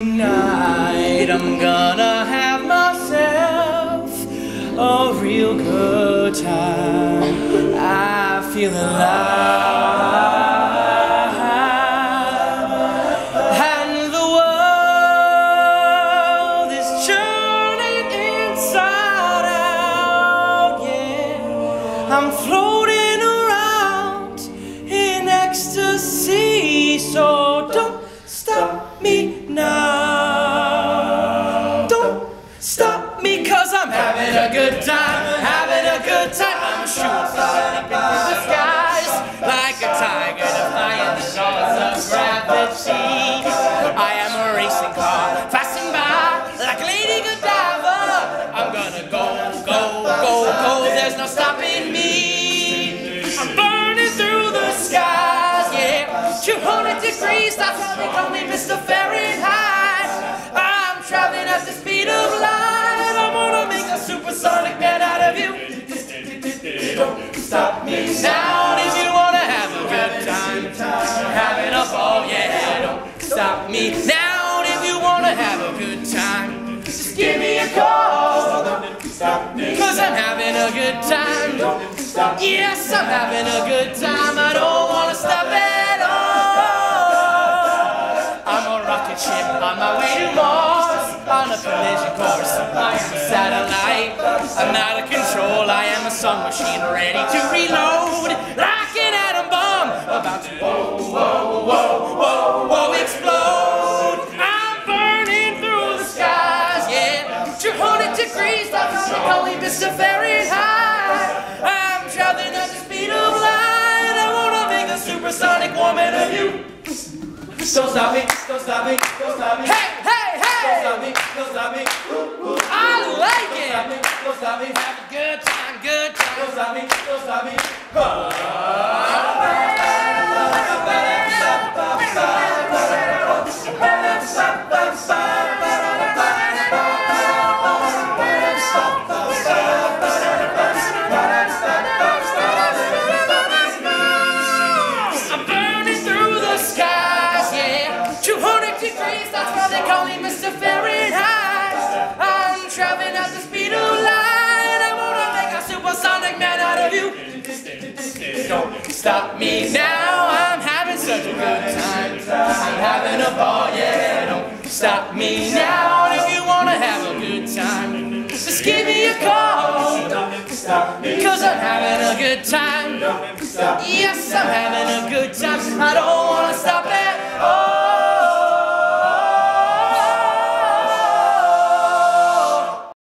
Tonight I'm gonna have myself a real good time. I feel alive, and the world is churning inside out. Yeah, I'm floating around in ecstasy, so don't stop me now. Don't stop me, 'cause I'm having a good time, having a good time. I'm shooting up into the skies like a tiger, defying the laws of gravity. I am a racing car passing by like a Lady Godiva. I'm gonna go, go, go, go. There's no stopping me. I'm burning through the skies, yeah. 200 degrees, that's why they call me Mr. Fahrenheit. I'm traveling at the speed of light. I'm gonna make a supersonic man out of you. Don't stop me now if you wanna have a good time. Having a ball, yeah. Don't stop me now if you wanna have a good time. Just give me a call, 'cause I'm having a good time. Yes, I'm having a good time. I don't wanna stop at all. I'm a rocket ship on my way to Mars, on a collision course. I am a satellite. I'm out of control. I am a sun machine ready to reload, like an atom bomb about to whoa, whoa, whoa, whoa, whoa, explode. I'm burning through the skies, yeah. 200 degrees, that's how they call me Mr. Fahrenheit. I'm traveling at the speed of light. I wanna make a supersonic woman of you. Don't stop me, don't stop me, don't stop me. Hey, hey, hey! Don't stop me, don't stop me. I like it. Don't stop me, have a good time, good time. Don't stop me, don't stop me. I'm burning through the skies, yeah. 200 degrees, that's why they call me Mr. Fahrenheit. I'm traveling at the speed of light. I wanna make a supersonic man out of you. Don't stop me now, I'm having such a good time. I'm having a ball, yeah. Don't stop me now if you wanna have a good time. Just give me a call, 'cause I'm having a good time. Yes, I'm having a good time. I don't wanna stop at all.